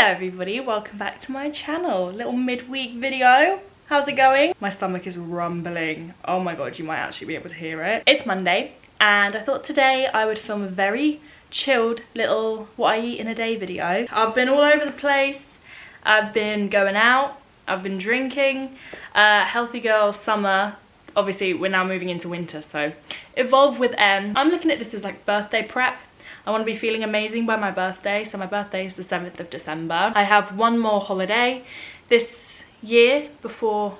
there everybody, welcome back to my channel. Little midweek video. How's it going? My stomach is rumbling. Oh my god, you might actually be able to hear it. It's Monday and I thought today I would film a very chilled little what I eat in a day video. I've been all over the place. I've been going out. I've been drinking. Healthy girl summer. Obviously we're now moving into winter, so evolve with M. I'm looking at this as like birthday prep. I want to be feeling amazing by my birthday, so my birthday is the 7th of December. I have one more holiday this year before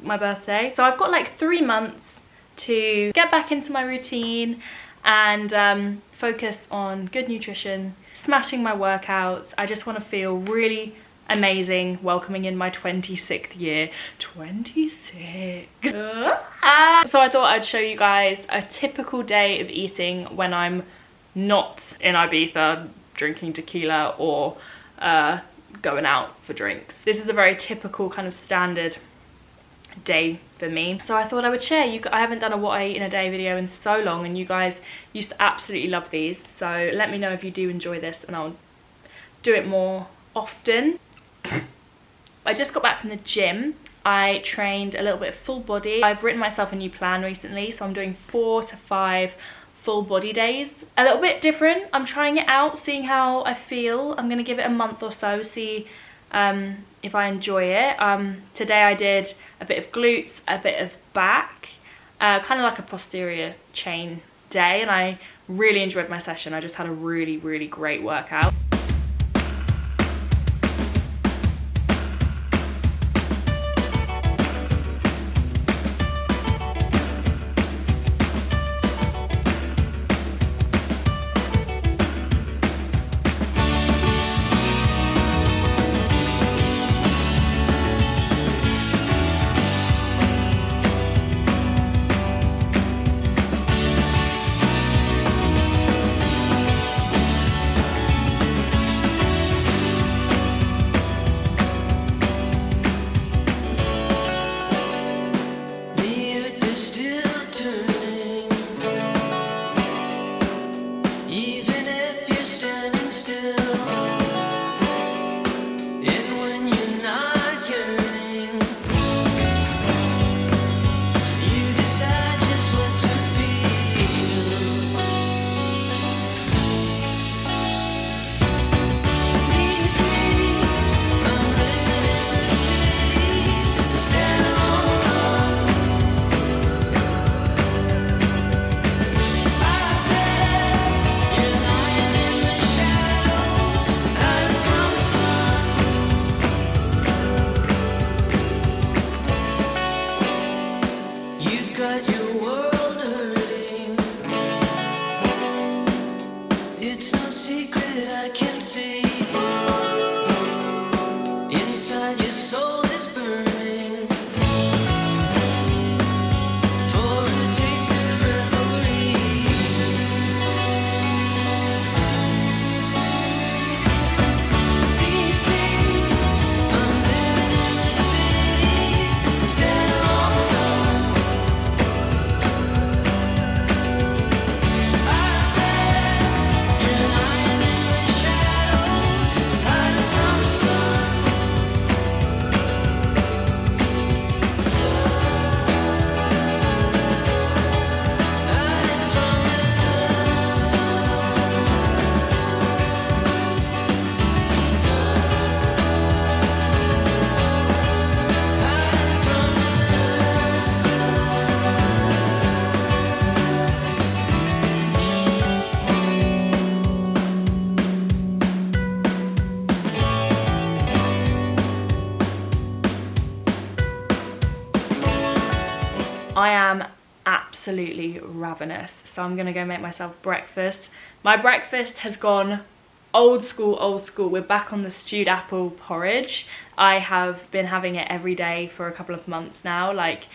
my birthday. So I've got like 3 months to get back into my routine and focus on good nutrition, smashing my workouts. I just want to feel really amazing welcoming in my 26th year. 26. So I thought I'd show you guys a typical day of eating when I'm not in Ibiza drinking tequila or going out for drinks. This is a very typical kind of standard day for me. So I thought I would share. I haven't done a what I eat in a day video in so long and you guys used to absolutely love these. So let me know if you do enjoy this and I'll do it more often. I just got back from the gym. I trained a little bit of full body. I've written myself a new plan recently, so I'm doing 4 to 5 full body days. A little bit different. I'm trying it out, seeing how I feel. I'm gonna give it a month or so, see if I enjoy it. Today I did a bit of glutes, a bit of back, kind of like a posterior chain day, and I really enjoyed my session. I just had a really, really great workout. I am absolutely ravenous, so I'm gonna go make myself breakfast. My breakfast has gone old school, old school. We're back on the stewed apple porridge. I have been having it every day for a couple of months now. Like,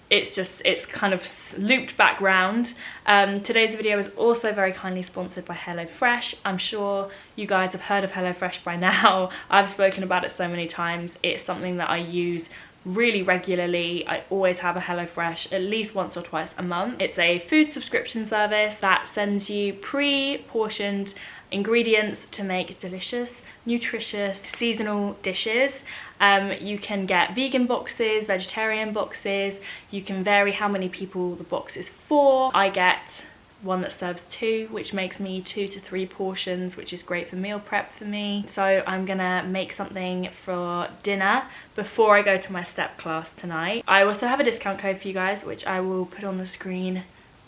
it's kind of looped back round. Today's video is also very kindly sponsored by HelloFresh. I'm sure you guys have heard of HelloFresh by now. I've spoken about it so many times. It's something that I use really regularly. I always have a HelloFresh at least once or twice a month. It's a food subscription service that sends you pre-portioned ingredients to make delicious, nutritious, seasonal dishes. You can get vegan boxes, vegetarian boxes. You can vary how many people the box is for. I get one that serves 2, which makes me 2 to 3 portions, which is great for meal prep for me. So I'm gonna make something for dinner before I go to my step class tonight. I also have a discount code for you guys, which I will put on the screen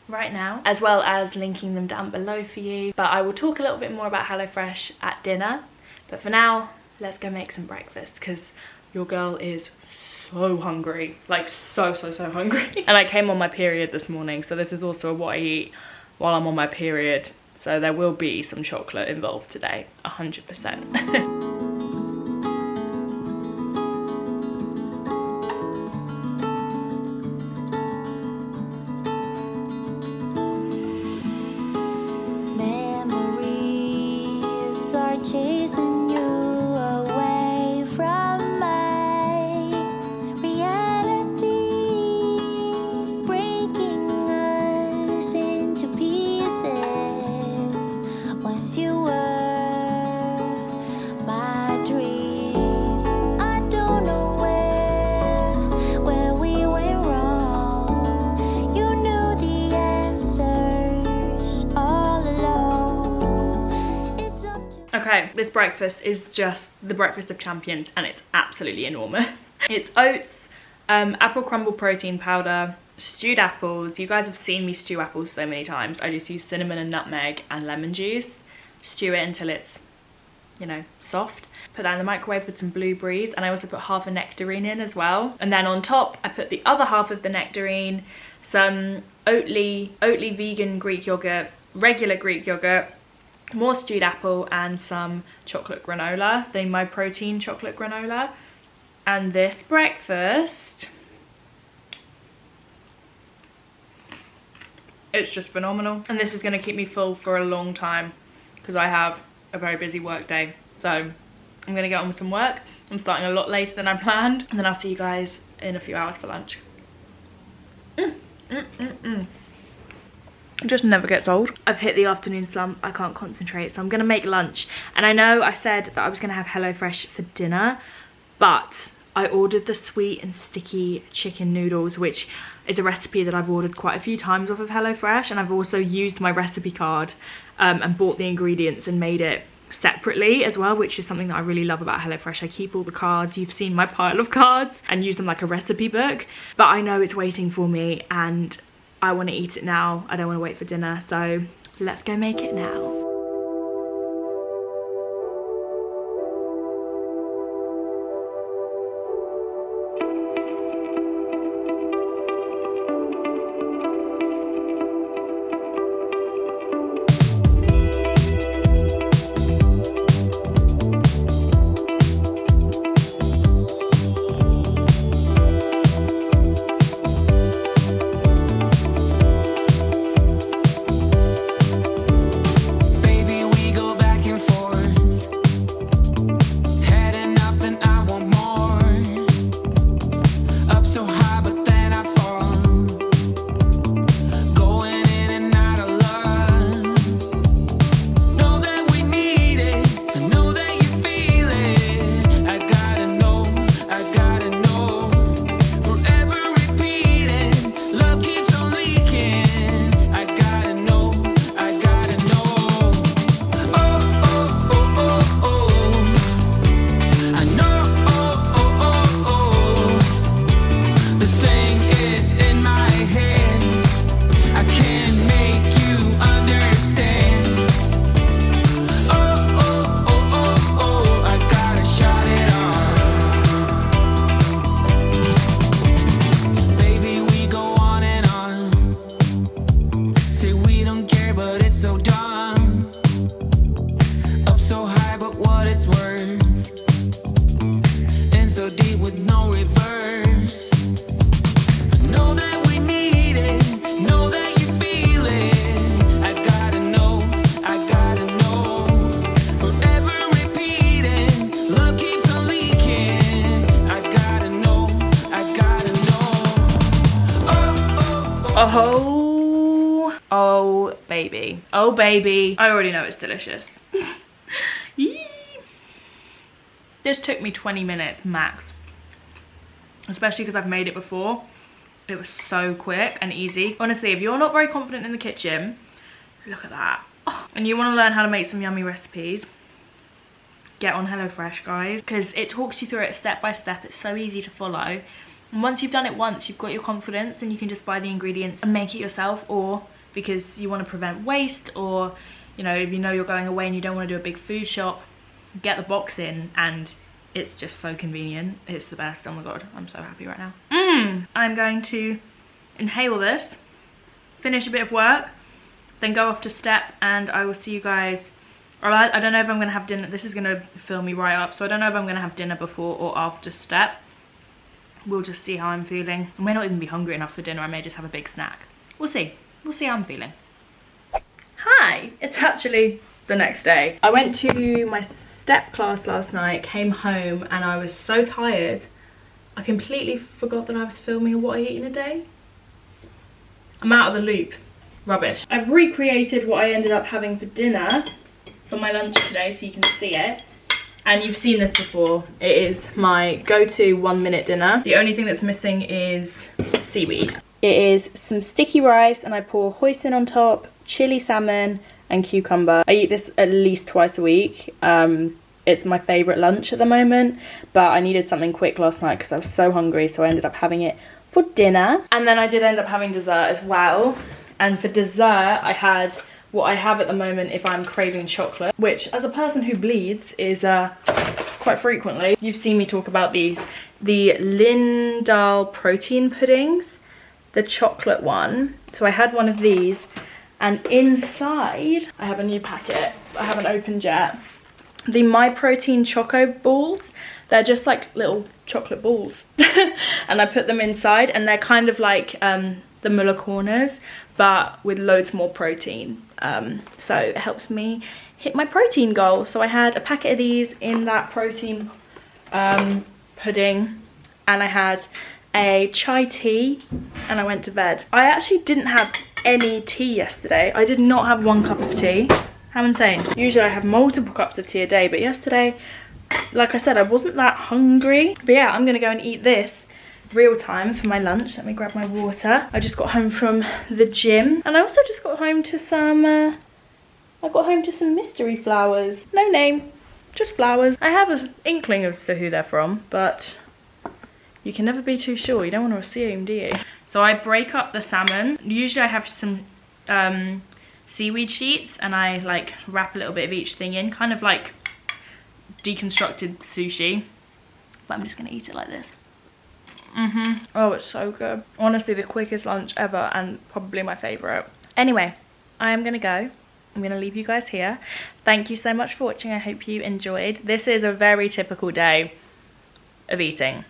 right now, as well as linking them down below for you. But I will talk a little bit more about HelloFresh at dinner. But for now, let's go make some breakfast, because your girl is so hungry, like so hungry. And I came on my period this morning, so this is also what I eat while I'm on my period. So there will be some chocolate involved today, 100%. Chasing you away from my reality, breaking us into pieces. Once you were my dream. I don't know where we went wrong. You knew the answers all along. It's up to Okay, this breakfast is just the breakfast of champions, and it's absolutely enormous. It's oats, apple crumble protein powder, stewed apples. You guys have seen me stew apples so many times. I just use cinnamon and nutmeg and lemon juice. Stew it until it's, you know, soft. Put that in the microwave with some blueberries, and I also put half a nectarine in as well. And then on top, I put the other half of the nectarine, some Oatly vegan Greek yogurt, regular Greek yogurt, more stewed apple, and some chocolate granola, my protein chocolate granola. And this breakfast, it's just phenomenal. And this is going to keep me full for a long time, because I have a very busy work day. So I'm going to get on with some work. I'm starting a lot later than I planned, and then I'll see you guys in a few hours for lunch. It just never gets old. I've hit the afternoon slump. I can't concentrate, so I'm gonna make lunch. And I know I said that I was gonna have HelloFresh for dinner, but I ordered the sweet and sticky chicken noodles, which is a recipe that I've ordered quite a few times off of HelloFresh, and I've also used my recipe card and bought the ingredients and made it separately as well, which is something that I really love about HelloFresh. I keep all the cards. You've seen my pile of cards, and use them like a recipe book. But I know it's waiting for me, and I want to eat it now. I don't want to wait for dinner, so let's go make it now. Oh baby, oh baby. I already know it's delicious. Yee. This took me 20 minutes max, especially because I've made it before. It was so quick and easy. Honestly, if you're not very confident in the kitchen, look at that. Oh. And you want to learn how to make some yummy recipes, get on HelloFresh, guys, because it talks you through it step by step. It's so easy to follow. And once you've done it once, you've got your confidence, then you can just buy the ingredients and make it yourself. Or because you want to prevent waste, or you know, if you know you're going away and you don't want to do a big food shop, get the box in, and it's just so convenient. It's the best. Oh my god, I'm so happy right now. I'm going to inhale this, finish a bit of work, then go off to step, and I will see you guys. I don't know if I'm going to have dinner. This is going to fill me right up, so I don't know if I'm going to have dinner before or after step. We'll just see how I'm feeling. I may not even be hungry enough for dinner. I may just have a big snack. We'll see. We'll see how I'm feeling. Hi, it's actually the next day. I went to my step class last night, came home, and I was so tired. I completely forgot that I was filming what I eat in a day. I'm out of the loop. Rubbish. I've recreated what I ended up having for dinner for my lunch today, so you can see it. And you've seen this before. It is my go-to 1-minute dinner. The only thing that's missing is seaweed. It is some sticky rice, and I pour hoisin on top, chili salmon, and cucumber. I eat this at least twice a week. It's my favourite lunch at the moment, but I needed something quick last night because I was so hungry, so I ended up having it for dinner. And then I did end up having dessert as well. And for dessert, I had what I have at the moment if I'm craving chocolate, which as a person who bleeds is quite frequently. You've seen me talk about these. The Lindal protein puddings, the chocolate one. So I had one of these, and inside I have a new packet I haven't opened yet. The My Protein Choco balls, they're just like little chocolate balls. And I put them inside, and they're kind of like the Muller Corners, but with loads more protein. So it helps me hit my protein goal. So I had a packet of these in that protein pudding, and I had a chai tea, and I went to bed. I actually didn't have any tea yesterday. I did not have 1 cup of tea. How insane. Usually I have multiple cups of tea a day, but yesterday, like I said, I wasn't that hungry. But yeah, I'm gonna go and eat this real time for my lunch. Let me grab my water. I just got home from the gym, and I also just got home to some mystery flowers. No name, just flowers. I have an inkling as to who they're from, but you can never be too sure. You don't want to assume, do you? So I break up the salmon. Usually I have some seaweed sheets, and I like wrap a little bit of each thing in, kind of like deconstructed sushi, but I'm just gonna eat it like this. Oh, it's so good. Honestly, the quickest lunch ever, and probably my favorite. Anyway, I am gonna go. I'm gonna leave you guys here. Thank you so much for watching. I hope you enjoyed. This is a very typical day of eating,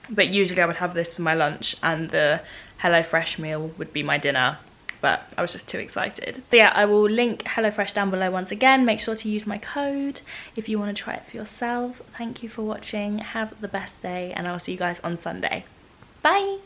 but usually I would have this for my lunch, and the HelloFresh meal would be my dinner. But I was just too excited. So yeah, I will link HelloFresh down below once again. Make sure to use my code if you want to try it for yourself. Thank you for watching. Have the best day, and I'll see you guys on Sunday. Bye.